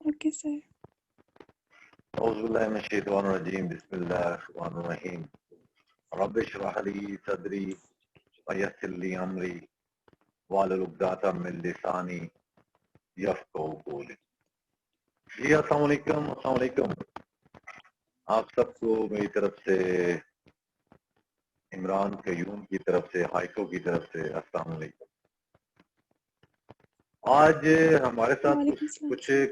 Okay sir. औज़ुबिल्लाहिमिनश्शैतानिर्रजीम बिस्मिल्लाहिर्रहमानिर्रहीम rabbi इश्रह ली सदरी वयस्सिर ली अमरी वाहलुल उक़दतम मिन लिसानी यफ़क़हू क़ौली। जी अस्सलाम वालेकुम। आप सबको मेरी तरफ से, इमरान कयूम की तरफ से, हाइको की तरफ से अस्सलाम वालेकुम। आज हमारे साथ वालेकुम सलाम कुछ सर।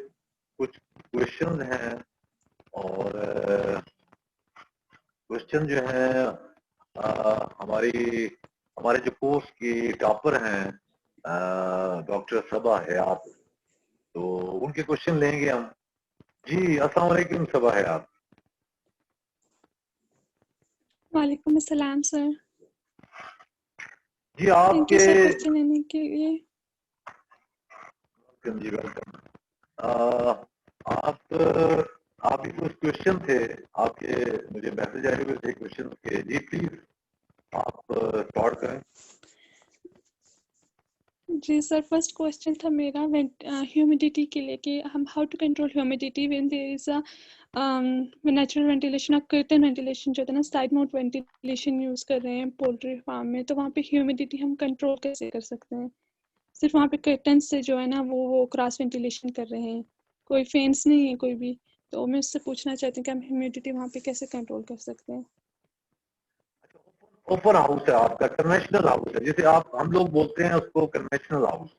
कुछ क्वेश्चन हैं और क्वेश्चन जो है हमारे जो कोर्स की टॉपर हैं डॉक्टर सबा हयात, तो उनके क्वेश्चन लेंगे हम। जी अस्सलाम वालेकुम सबा हयात। वालेकुम अस्सलाम सर। जी थैंक यू आपके सर क्वेश्चन लेने के लिए। जी वेलकम। आप आपके कुछ क्वेश्चन थे, आपके मुझे मैसेज आए हुए थे क्वेश्चन के। जी प्लीज आप स्टार्ट करें। जी सर, फर्स्ट क्वेश्चन था मेरा ह्यूमिडिटी के लिए कि हम how to control humidity when there is a natural ventilation और कर्टन वेंटिलेशन जो होता है ना, साइड माउंट वेंटिलेशन यूज कर रहे हैं पोल्ट्री फार्म में, तो वहाँ पे ह्यूमिडिटी हम कंट्रोल कैसे कर सकते हैं? सिर्फ वहाँ पे कर्टन से जो है ना वो क्रॉस वेंटिलेशन कर रहे हैं, कोई फैंस नहीं है कोई भी, तो मैं उससे पूछना चाहती हूँ कि हम ह्यूमिडिटी वहाँ पे कैसे कंट्रोल कर सकते हैं? ओपन हाउस है आपका, कन्वेंशनल हाउस है, जैसे आप हम लोग बोलते हैं उसको कन्वेंशनल हाउस।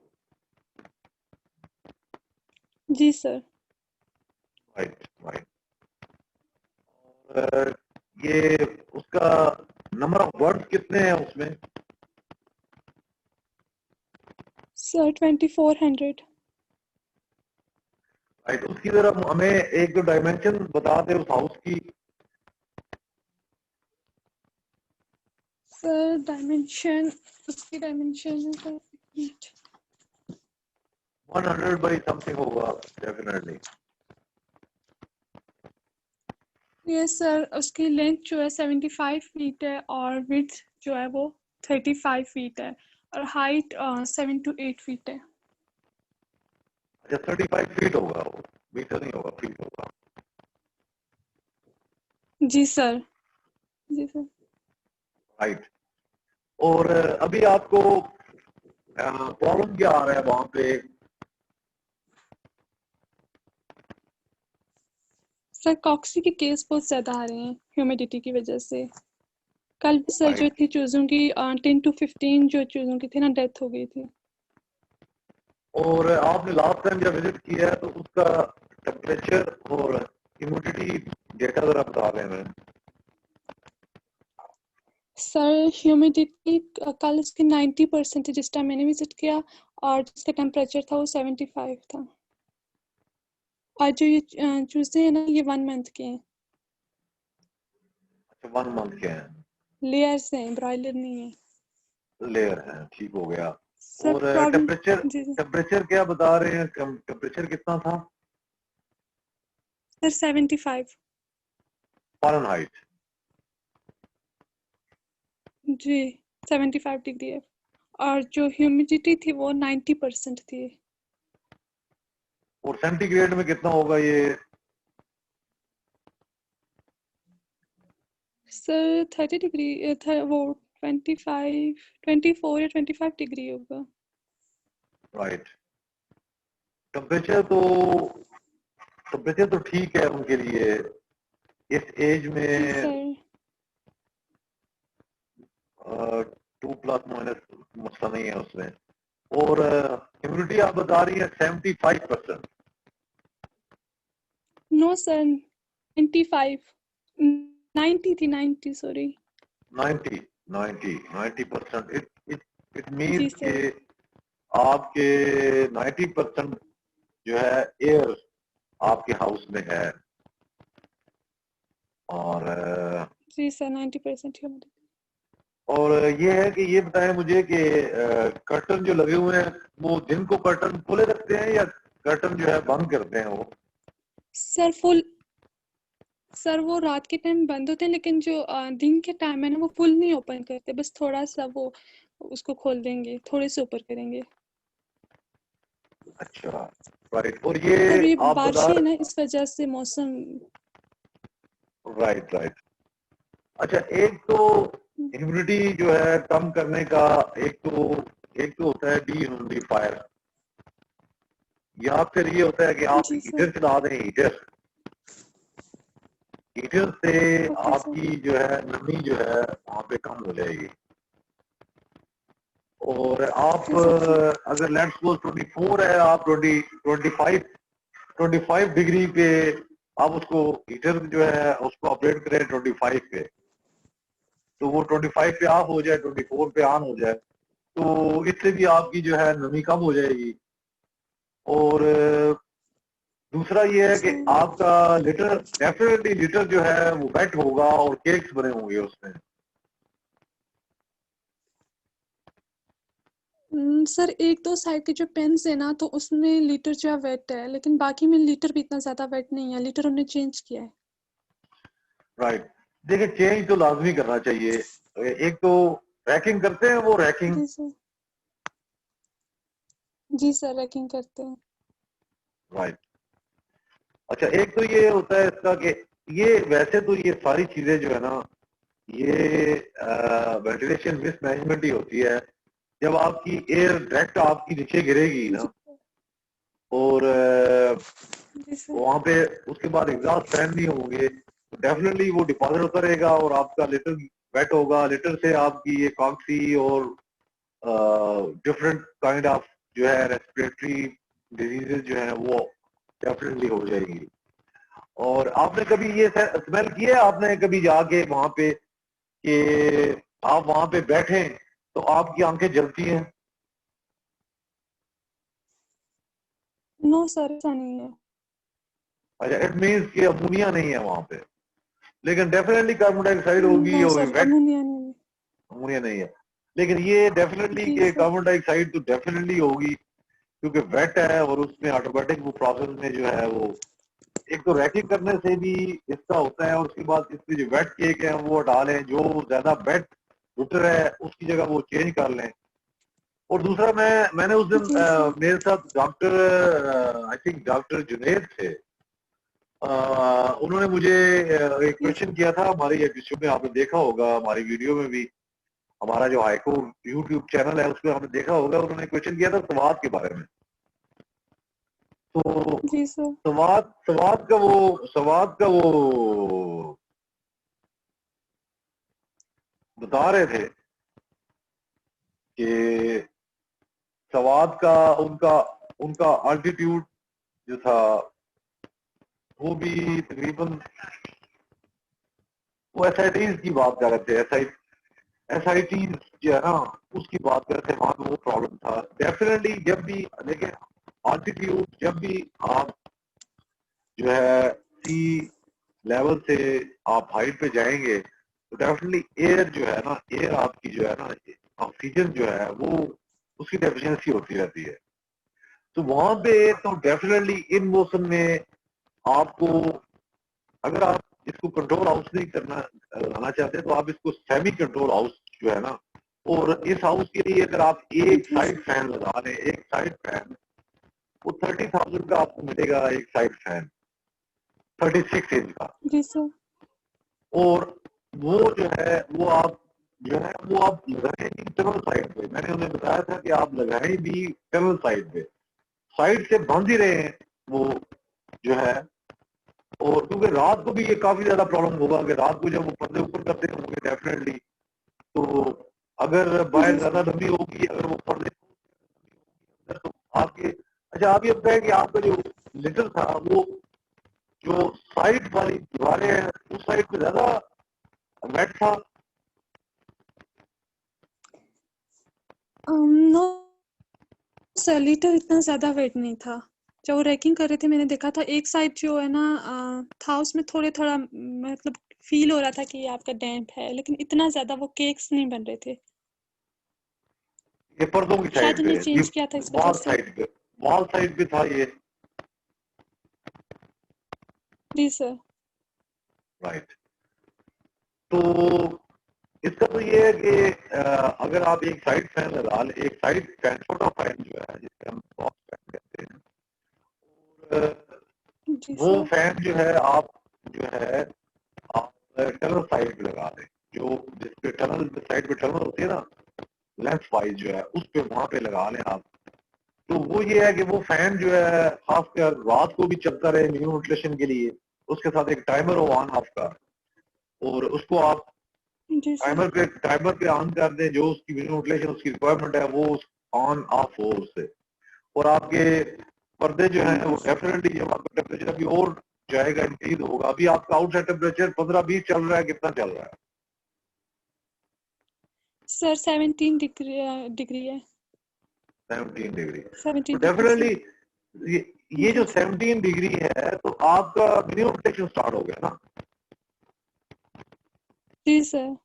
जी सर। Right right. ये उसका नंबर ऑफ वर्ड्स कितने हैं उसमें? सर 2400। राइट, उसकी तरफ हमें एक दो डायमेंशन बता दे उस हाउस की। सर डायमेंशन, उसकी डायमेंशन है सर 100 बाई समथिंग होगा डेफिनेटली। ये सर उसकी लेंथ जो है 75 फीट है और विड्थ जो है वो 35 फीट है और हाइट 7 to 8 फीट है। अच्छा 35 फीट होगा, वो मीटर नहीं होगा, फीट होगा। जी सर। जी सर। राइट। और अभी आपको प्रॉब्लम क्या आ रहा है वहां पे? सर कॉक्सी के केस बहुत ज़्यादा आ रहे हैं ह्यूमिडिटी की वजह से। कल भी सर जो राइट। थी चूज़ों की 10 to 15 जो चूज़ों की थी ना, डेथ हो गई थी। और आपने लास्ट टाइम जब विजिट किया है तो उसका टेम्परेचर और ह्यूमिडिटी डेटा अगर आप बता दें हमें। सर ह्यूमिडिटी कल उसकी 90% थी जिस टाइम मैंने विजिट किया, और जिसका टेम्परेचर था वो 75 था। और जो ये चूजे हैं ना, ये 1 मंथ के हैं, अच्छा 1 मंथ के हैं, लेयर्स हैं, ब्रॉयलर नहीं है। लेयर है, ठीक हो गया। सर और प्रॉब्लम, टेम्परेचर जी जी टेम्परेचर क्या बता रहे हैं, टेम्परेचर कितना था? सर 75। फ़ारेनहाइट। जी 75 डिग्री है, और जो ह्यूमिडिटी थी वो 90% थी। और सेंटीग्रेड में कितना होगा ये? सर 30 डिग्री था वो, 25 24 या 25 डिग्री होगा। राइट। टेम्परेचर तो टेम्परेचर तो ठीक है उनके लिए इस एज जी में। सर। 2 प्लस माइनस मसला नहीं है उसमें। और ह्यूमिडिटी आप बता रही है 75%। नो सर 95, 90 थी, 90 सॉरी। 90% इट जी मीन्स कि सर। आपके 90% जो है एयर आपके हाउस में है। और जी सर 90% ह्यूमिडिटी। और ये है कि ये बताएं मुझे कि कर्टन जो लगे हुए हैं वो दिन को कर्टन खुले रखते हैं या कर्टन जो है बंद करते हैं वो? सर फुल, सर वो रात के टाइम बंद होते हैं, लेकिन जो दिन के टाइम है ना वो फुल नहीं ओपन करते, बस थोड़ा सा वो उसको खोल देंगे, थोड़े से ऊपर करेंगे। अच्छा राइट। और सर ये ये आप बता बारिशें है ना, इस वजह से मौसम। Right right. अच्छा, एक तो ह्यूमिडिटी जो है कम करने का एक तो होता है डी या फिर ये होता है कि आप जी सर। हीटर चला दें। हीटर से ओके सर। आपकी जो है नमी जो है वहां पे कम हो जाएगी। और आप ओके सर ठीक। अगर लेट्स सपोज 24 है, आप 25 डिग्री पे आप उसको हीटर जो है उसको अपडेट करें 25 पे, तो वो 25 पे ऑफ हो जाए, 24 पे ऑन हो जाए, तो इससे भी आपकी जो है नमी कम हो जाएगी। और दूसरा ये है कि सर आपका लिटर डेफिनेटली लिटर जो है वो वेट होगा और केक्स बने होंगे उसमें। सर एक दो साइड के जो पेन्स है ना, तो उसमें लीटर जो है वेट है, लेकिन बाकी में लीटर भी इतना ज्यादा वेट नहीं है। लीटर उन्होंने चेंज किया है। राइट। देखिए, चेंज तो लाजमी करना चाहिए। एक तो रैकिंग करते हैं वो रैकिंग। जी सर। जी सर रैकिंग करते हैं। राइट। अच्छा, एक तो ये होता है इसका कि ये वैसे तो ये सारी चीजें जो है ना, ये वेंटिलेशन मिसमैनेजमेंट ही होती है। जब आपकी एयर डायरेक्ट आपकी नीचे गिरेगी जी ना, और जी सर। वहां पे उसके बाद एग्जॉस्ट फैन नहीं होंगे, तो डेफिनेटली वो डिपॉजिट होता रहेगा और आपका लिटर वेट होगा। लिटर से आपकी ये कॉक्सी और डिफरेंट काइंड ऑफ जो है रेस्पिरेटरी डिजीजेज जो है वो डेफिनेटली हो जाएगी। और आपने कभी ये स्मेल किया है, आपने कभी जाके वहां पे कि आप वहां पे बैठे तो आपकी आंखें जलती हैं? नो सर ऐसा नहीं है। अच्छा, इट मीन्स कि अमोनिया नहीं है वहां पे, लेकिन डेफिनेटली कार्बन डाइऑक्साइड होगी नो और सर वेट। अमोनिया नहीं अमोनिया नहीं है, लेकिन ये है। डेफिनेटली जी कि सर। कार्बन डाइऑक्साइड तो डेफिनेटली होगी, क्योंकि वेट है और उसमें ऑटोमेटिक वो प्रोसेस में जो है वो एक तो रैकिंग करने से भी इसका होता है, और उसके बाद इसमें जो वेट केक है वो हटा लें, जो ज्यादा वेट रुटर है उसकी जगह वो चेंज कर लें। और दूसरा मैंने उस दिन जी सर। मेरे साथ doctor I think doctor Junaid थे। उन्होंने मुझे एक जी क्वेश्चन किया था हमारे एपिसोड में, आपने देखा होगा हमारी वीडियो में भी, हमारा जो हाईको यूट्यूब चैनल है उसमें आपने देखा होगा, उन्होंने क्वेश्चन किया था स्वाद के बारे में। तो जी सर। स्वाद का वो बता रहे थे कि स्वाद का उनका उनका अल्टीट्यूड जो था वो भी तकरीबन, वो एसआईटीज की बात कर रहे थे। एसआईटीज जो है ना उसकी बात कर रहे थे, वहां पे वो प्रॉब्लम था। डेफिनेटली जब भी देखिए अल्टीट्यूड, जब भी आप जो है सी लेवल से आप हाइट पे जाएंगे, तो डेफिनेटली एयर जो है ना, एयर आपकी जो है ना, ऑक्सीजन जो है वो उसकी डेफिशिएंसी होती रहती है। तो वहां पे तो डेफिनेटली इन मौसम में आपको, अगर आप इसको कंट्रोल हाउस नहीं करना लगाना चाहते, तो आप इसको सेमी कंट्रोल हाउस जो है ना, और इस हाउस के लिए अगर आप एक जी साइड सर। फैन लगा लें, एक साइड फैन, वो 30,000 का आपको मिलेगा एक साइड फैन, 36 इंच का। जी सर। और वो जो है वो आप जो है वो आप लगाए भी टनल साइड पे, मैंने उन्हें बताया था कि आप लगाए भी टनल साइड पे, साइड से बांध ही रहे हैं वो जो है। और क्योंकि रात को भी ये काफी ज्यादा प्रॉब्लम होगा कि रात को जब वो पर्दे ऊपर करते होंगे डेफिनेटली, तो अगर बाहर जी ज्यादा सर। लंबी होगी, अगर वो पर्दे तो आपके, अच्छा आप ये बताएं कि आपका जो लिटर था वो जो साइड वाली दीवारें हैं उस साइड पे ज्यादा वेट था? नो सर लीटर इतना ज्यादा वेट नहीं था। जब वो रैकिंग कर रहे थे मैंने देखा था, एक साइड जो है ना था उसमें थोड़े थोड़ा मतलब फील हो रहा था कि ये आपका डैम्प है, लेकिन इतना ज्यादा वो केक्स नहीं बन रहे थे। ये पर्दों की शायद साइड पे, उन्हें ये चेंज किया था इस वजह वॉल से। साइड पे, वॉल साइड पे था ये। जी सर। राइट। तो इसका तो ये है कि अगर आप एक साइड फैन लगा लें, एक साइड फैन छोटा फैन जो है जिसके हम बॉक्स फैन कहते हैं, जी वो सर। फैन जो है आप जो है आप टनल साइड पे लगा दें, जो जिसपे टनल साइड पे टनल होती है ना लेंथ वाइज जो है उस पे वहां पे लगा लें आप। तो वो ये है कि वो फैन जो है खासकर रात को भी चलता रहे मिनिमम वेंटिलेशन के लिए, उसके साथ एक टाइमर हो ऑन ऑफ का, और उसको आप जी सर। टाइमर पे ऑन कर दें, जो उसकी मिनिमम वेंटिलेशन उसकी रिक्वायरमेंट है वो ऑन ऑफ हो उससे। और आपके पर्दे जो है वो डेफिनेटली जब आपका टेम्परेचर अभी और जाएगा इंक्रीज होगा, अभी आपका आउटसाइड टेम्परेचर 15-20 चल रहा है, कितना चल रहा है? सर 17 डिग्री है। 17 डिग्री। तो 17 डिग्री सर। डेफिनेटली ये जो जी सर। 17 डिग्री है तो आपका मिनिमम टेम्परेचर स्टार्ट हो गया ना। जी सर।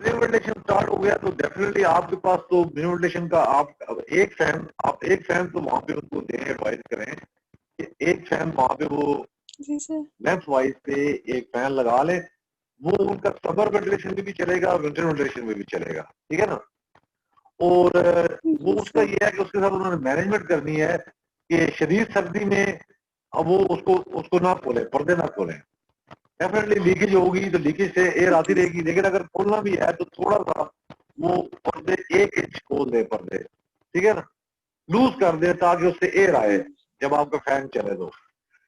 मिनिमम वेंटिलेशन स्टार्ट हो गया तो डेफिनेटली आपके पास तो मिनिमम वेंटिलेशन का आप एक फैन तो वहां पे उनको दें, एडवाइस करें कि एक फैन वहां पे वो जी सर। लेंथ वाइज पे एक फैन लगा लें। वो उनका समर वेंटिलेशन में भी चलेगा, विंटर वेंटिलेशन में भी चलेगा, ठीक है ना। और वो जी उसका सर। ये है कि उसके साथ उन्होंने मैनेजमेंट करनी है कि शदीद सर्दी में अब वो उसको उसको ना खोले, पर्दे ना खोलें। डेफिनेटली लीकेज होगी तो लीकेज से एयर आती ओके रहेगी, लेकिन अगर खोलना भी है तो थोड़ा सा वो पर्दे 1 इंच खोल दे पर्दे, ठीक है ना, लूज कर दे ताकि उससे एयर आए जब आपका फैन चले तो।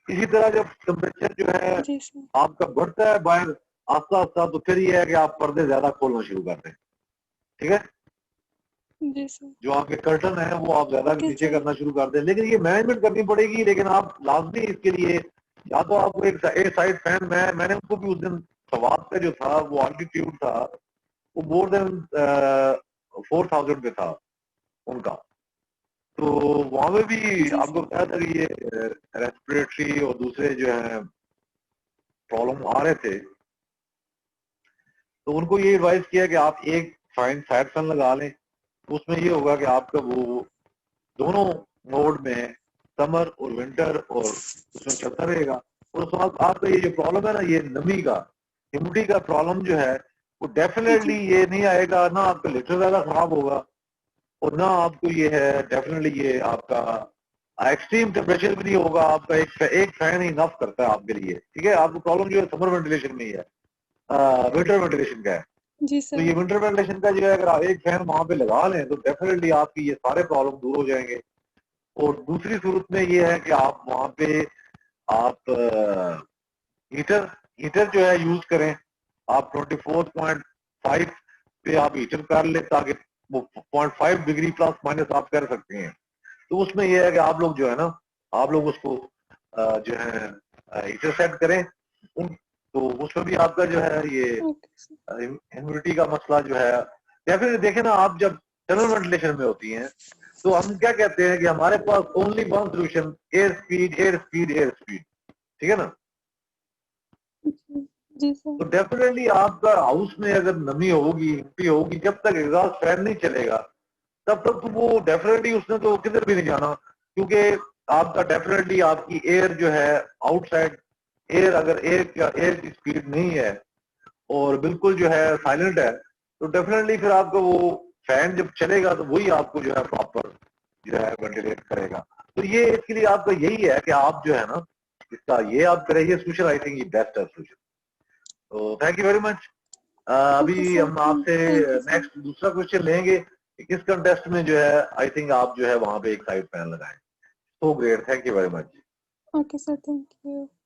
इसी तरह जब टेम्परेचर जो है जी सर। आपका बढ़ता है बाहर आस्ता आस्ता, तो फिर ये है कि आप पर्दे ज्यादा खोलना शुरू कर दें, ठीक है। जी सर। जो आपके कर्टन है वो आप ज्यादा ओके नीचे सर। करना शुरू कर दें, लेकिन ये मैनेजमेंट करनी पड़ेगी। लेकिन आप लाजमी इसके लिए या तो आपको एक साइड फैन, मैंने उनको भी उस दिन सवाब पे जो था वो ऑल्टीट्यूड था, वो मोर देन 4000 पे था उनका। तो वहां पे भी जी आपको सर। बताया था कि ये रेस्पिरेटरी और दूसरे जो है प्रॉब्लम आ रहे थे, तो उनको ये एडवाइस किया कि आप एक फाइन साइड फैन लगा लें। उसमें ये होगा कि आपका वो दोनों मोड में समर और विंटर और उसमें चलता रहेगा। और उस वक्त आपका ये जो प्रॉब्लम है ना, ये नमी का ह्यूमिडिटी का प्रॉब्लम जो है वो डेफिनेटली जी ये नहीं आएगा ना, आपका लिटर ज्यादा खराब होगा और ना आपको ये है डेफिनेटली ये आपका एक्सट्रीम टेम्परेचर भी नहीं होगा। आपका एक फैन ही नफ करता है आपके लिए, ठीक है। आपको प्रॉब्लम जो है समर वेंटिलेशन में ही है, विंटर वेंटिलेशन का है। जी तो सर। ये विंटर वेंटिलेशन का जो है अगर आप एक फैन वहां पे लगा लें तो डेफिनेटली आपकी ये सारे प्रॉब्लम दूर हो जाएंगे। और दूसरी सूरत में ये है कि आप वहां पे आप हीटर हीटर जो है यूज करें। आप 24.5 पे आप हीटर कर ले ताकि वो 0.5 डिग्री प्लस माइनस आप कर सकते हैं। तो उसमें यह है कि आप लोग जो है ना, आप लोग उसको जो है हीटर सेट करें तो उसमें भी आपका जो है ये ओके सर। ह्यूमिडिटी का मसला जो है। या फिर देखे ना, आप जब टनल वेंटिलेशन में होती हैं तो हम क्या कहते हैं कि हमारे पास only one solution, air speed air speed air speed, ठीक है ना। जी जी सर। तो डेफिनेटली आपका हाउस में अगर नमी होगी, ह्यूमिडिटी होगी, जब तक एग्जॉस्ट फैन नहीं चलेगा तब तक तो वो डेफिनेटली उसने तो किधर भी नहीं जाना, क्योंकि आपका डेफिनेटली आपकी एयर जो है आउटसाइड एयर, अगर एयर की स्पीड नहीं है और बिल्कुल जो है साइलेंट है, तो डेफिनेटली फिर आपका वो फैन जब चलेगा तो वही आपको जो है प्रॉपर जो है वेंटिलेट करेगा। तो ये इसके लिए आपका यही है कि आप जो है ना इसका ये आप करें, ये सोल्यूशन आई थिंक ये बेस्ट है सोल्यूशन। तो thank you very much. Okay अभी सर। हम आपसे थैंक यू सर। नेक्स्ट दूसरा क्वेश्चन लेंगे कि किस कंटेस्ट में जो है आई थिंक आप जो है वहां पे एक साइड पैन लगाएं। So great, thank you very much. Okay sir. Thank you.